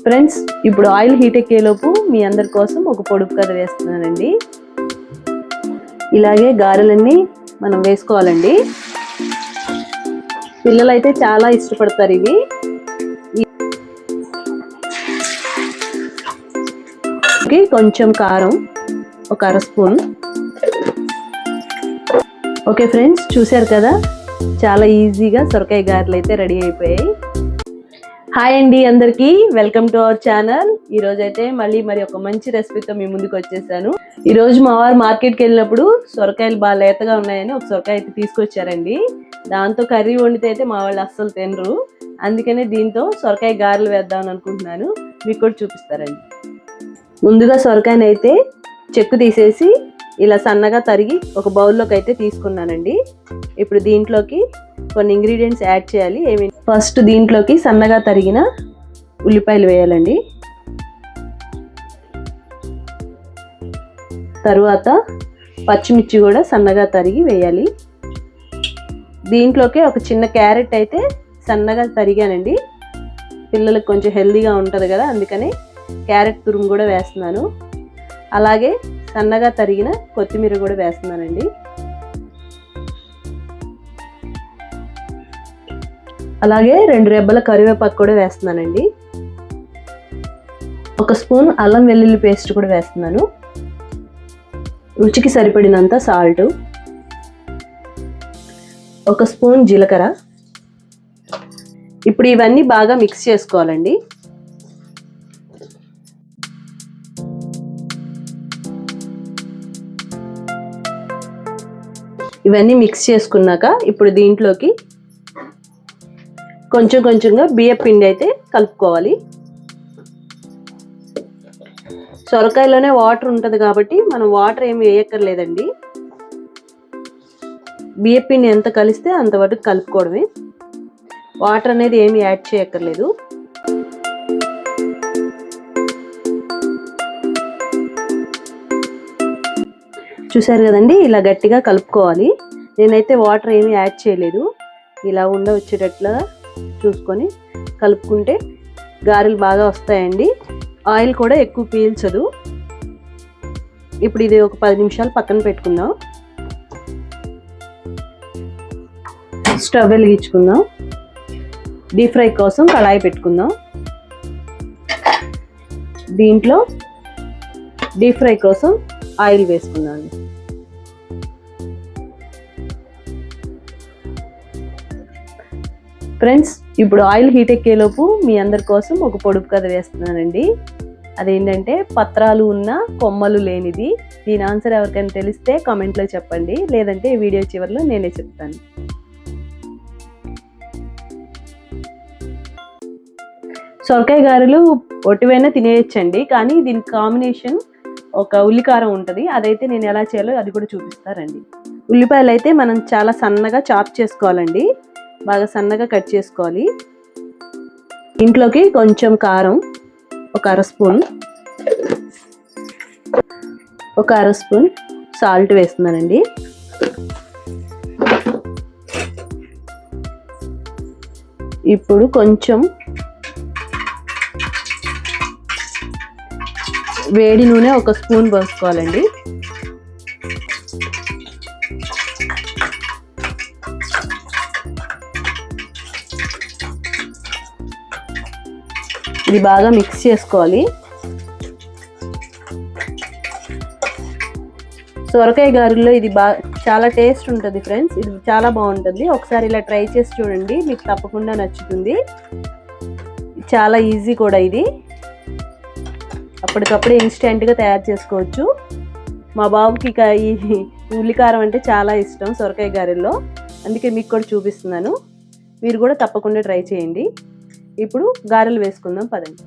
Friends, ఇప్పుడు oil heat ఎక్కేలోపు మీ అందరి కోసం ఒక పొడుపు కథ వేస్తున్నానండి. ఇలాగే గారెలన్నీ మనం వేసుకోవాలండి. పిల్లలైతే చాలా ఇష్టపడతారు ఇవి. కొంచెం కారం, ఒక అర స్పూన్. ఓకే ఫ్రెండ్స్, చూశారు కదా, చాలా ఈజీగా సొరకాయ గారెలు అయితే రెడీ అయిపోయాయి. హాయ్ అండి అందరికీ, వెల్కమ్ టు అవర్ ఛానల్. ఈరోజు అయితే మళ్ళీ ఒక మంచి రెసిపీతో మీ ముందుకు వచ్చేసాను. ఈరోజు మా వారు మార్కెట్కి వెళ్ళినప్పుడు సొరకాయలు బాగా లేతగా ఉన్నాయని ఒక సొరకాయ అయితే తీసుకొచ్చారండి. దాంతో కర్రీ వండితే అయితే మా వాళ్ళు అస్సలు తినరు. అందుకనే దీంతో సొరకాయ గారెలు వేద్దామని అనుకుంటున్నాను. మీకు కూడా చూపిస్తారండి. ముందుగా సొరకాయని అయితే చెక్కు తీసేసి ఇలా సన్నగా తరిగి ఒక బౌల్లోకి అయితే తీసుకున్నానండి. ఇప్పుడు దీంట్లోకి కొన్ని ఇంగ్రీడియంట్స్ యాడ్ చేయాలి. ఫస్ట్ దీంట్లోకి సన్నగా తరిగిన ఉల్లిపాయలు వేయాలండి. తరువాత పచ్చిమిర్చి కూడా సన్నగా తరిగి వేయాలి. దీంట్లోకి ఒక చిన్న క్యారెట్ అయితే సన్నగా తరిగానండి. పిల్లలకు కొంచెం హెల్తీగా ఉంటుంది కదా, అందుకని క్యారెట్ తురుము కూడా వేస్తున్నాను. అలాగే సన్నగా తరిగిన కొత్తిమీర కూడా వేస్తున్నానండి. అలాగే 2 రెబ్బల కరివేపాకు కూడా వేస్తున్నానండి. 1 స్పూన్ అల్లం వెల్లుల్లి పేస్ట్ కూడా వేస్తున్నాను. రుచికి సరిపడినంత సాల్ట్, 1 స్పూన్ జీలకర్ర. ఇప్పుడు ఇవన్నీ బాగా మిక్స్ చేసుకోవాలండి. ఇవన్నీ మిక్స్ చేసుకున్నాక ఇప్పుడు దీంట్లోకి కొంచెం కొంచెంగా బియ్యం పిండి అయితే కలుపుకోవాలి. సొరకాయలోనే వాటర్ ఉంటుంది కాబట్టి మనం వాటర్ ఏమి వేయక్కర్లేదండి. బియ్యం పిండి ఎంత కలిస్తే అంతవరకు కలుపుకోవడమే. వాటర్ అనేది ఏమి యాడ్ చేయక్కర్లేదు. చూసారు కదండి, ఇలా గట్టిగా కలుపుకోవాలి. నేనైతే వాటర్ ఏమీ యాడ్ చేయలేదు. ఇలా వచ్చేటట్లుగా చూసుకొని కలుపుకుంటే గారెలు బాగా వస్తాయండి. ఆయిల్ కూడా ఎక్కువ పీల్చదు. ఇప్పుడు ఇది ఒక 10 నిమిషాలు పక్కన పెట్టుకుందాం. స్టవ్ వెలిగించుకుందాం. డీప్ ఫ్రై కోసం కళాయి పెట్టుకుందాం. దీంట్లో డీప్ ఫ్రై కోసం ఆయిల్ వేసుకుందాం. ఫ్రెండ్స్, ఇప్పుడు ఆయిల్ హీట్ ఎక్కేలోపు మీ అందరి కోసం ఒక పొడుపు కథ వేస్తున్నానండి. అదేంటంటే పత్రాలు ఉన్న కొమ్మలు లేనిది. దీని ఆన్సర్ ఎవరికైనా తెలిస్తే కామెంట్లో చెప్పండి, లేదంటే ఈ వీడియో చివరిలో నేనే చెప్తాను. సొరకాయ గారెలు ఒట్టివైనా తినేయచ్చండి, కానీ దీనికి కాంబినేషన్ ఒక ఉల్లికారం ఉంటుంది. అదైతే నేను ఎలా చేయాలో అది కూడా చూపిస్తారండి. ఉల్లిపాయలు అయితే మనం చాలా సన్నగా చాప్ చేసుకోవాలండి. బాగా సన్నగా కట్ చేసుకోవాలి. ఇంట్లోకి కొంచెం కారం, ఒక అర స్పూన్ సాల్ట్ వేస్తున్నానండి. ఇప్పుడు కొంచెం వేడి నూనె 1 స్పూన్ పోసుకోవాలండి. ఇది బాగా మిక్స్ చేసుకోవాలి. సొరకాయ గారెల్లో ఇది చాలా టేస్ట్ ఉంటుంది ఫ్రెండ్స్. ఇది చాలా బాగుంటుంది. ఒకసారి ఇలా ట్రై చేసి చూడండి, మీకు తప్పకుండా నచ్చుతుంది. చాలా ఈజీ కూడా. ఇది అప్పటికప్పుడే ఇన్స్టెంట్గా తయారు చేసుకోవచ్చు. మా బాబుకి ఈ ఉల్లికారం అంటే చాలా ఇష్టం సొరకాయ గారెల్లో, అందుకే మీకు కూడా చూపిస్తున్నాను. మీరు కూడా తప్పకుండా ట్రై చేయండి. ఇప్పుడు గారెలు వేసుకుందాం పదండి.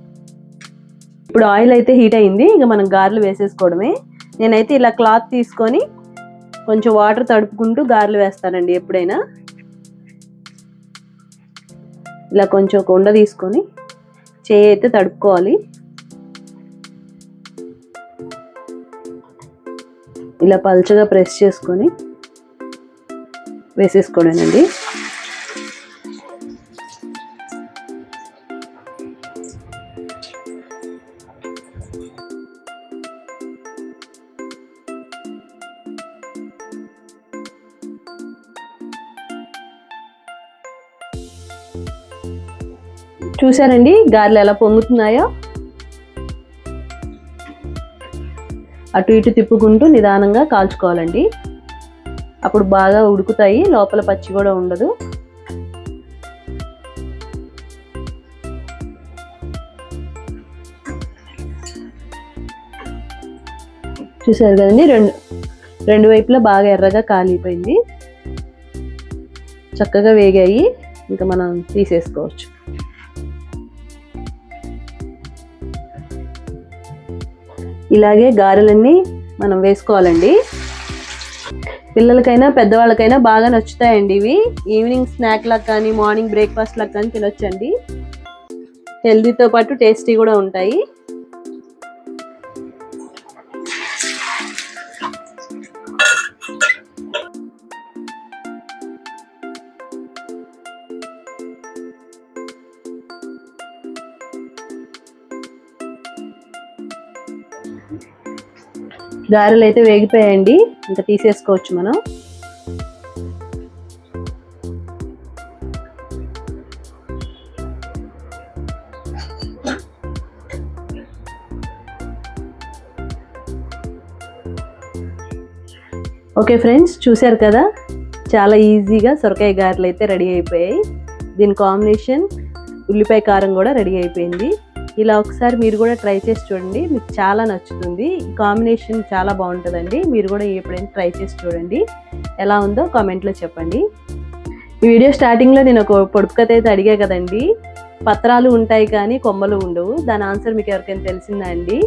ఇప్పుడు ఆయిల్ అయితే హీట్ అయింది. ఇంకా మనం గారెలు వేసేసుకోవడమే. నేనైతే ఇలా క్లాత్ తీసుకొని కొంచెం వాటర్ తడుపుకుంటూ గారెలు వేస్తానండి. ఎప్పుడైనా ఇలా కొంచెం ఒక ఉండ తీసుకొని చేయి అయితే తడుపుకోవాలి. ఇలా పల్చగా ప్రెస్ చేసుకొని వేసేసుకోవడమేనండి. చూసారండి గారెలు ఎలా పొంగుతున్నాయో. అటు ఇటు తిప్పుకుంటూ నిదానంగా కాల్చుకోవాలండి. అప్పుడు బాగా ఉడుకుతాయి, లోపల పచ్చి కూడా ఉండదు. చూసారు కదండి, రెండు వైపులా బాగా ఎర్రగా కాలిపోయింది. చక్కగా వేగాయి. ఇంకా మనం తీసేసుకోవచ్చు. ఇలాగే గారెలన్నీ మనం వేసుకోవాలండి. పిల్లలకైనా పెద్దవాళ్ళకైనా బాగా నచ్చుతాయండి ఇవి. ఈవినింగ్ స్నాక్ లాగా కానీ మార్నింగ్ బ్రేక్ఫాస్ట్ లాగా కానీ తినొచ్చండి. హెల్దీతో పాటు టేస్టీ కూడా ఉంటాయి. గారెలు అయితే వేగిపోయాయండి. ఇంకా తీసేసుకోవచ్చు మనం. ఓకే ఫ్రెండ్స్, చూశారు కదా, చాలా ఈజీగా సొరకాయ గారెలు అయితే రెడీ అయిపోయాయి. దీని కాంబినేషన్ ఉల్లిపాయ కారం కూడా రెడీ అయిపోయింది. ఇలా ఒకసారి మీరు కూడా ట్రై చేసి చూడండి, మీకు చాలా నచ్చుతుంది. ఈ కాంబినేషన్ చాలా బాగుంటుందండి. మీరు కూడా ఎప్పుడైనా ట్రై చేసి చూడండి, ఎలా ఉందో కామెంట్లో చెప్పండి. ఈ వీడియో స్టార్టింగ్లో నేను ఒక పొడుపు కథ అయితే అడిగా కదండి, పత్రాలు ఉంటాయి కానీ కొమ్మలు ఉండవు. దాని ఆన్సర్ మీకు ఎవరికైనా తెలిసిందా అండి?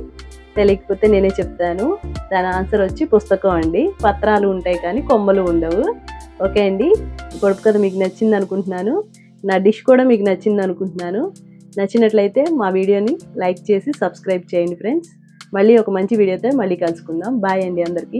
తెలియకపోతే నేనే చెప్తాను. దాని ఆన్సర్ వచ్చి పుస్తకం అండి. పత్రాలు ఉంటాయి కానీ కొమ్మలు ఉండవు. ఓకే అండి, పొడుపు కథ మీకు నచ్చింది అనుకుంటున్నాను. నా డిష్ కూడా మీకు నచ్చింది అనుకుంటున్నాను. నచ్చినట్లయితే మా వీడియోని లైక్ చేసి సబ్స్క్రైబ్ చేయండి ఫ్రెండ్స్. మళ్ళీ ఒక మంచి వీడియోతో మళ్ళీ కలుసుకుందాం. బాయ్ అండి అందరికీ.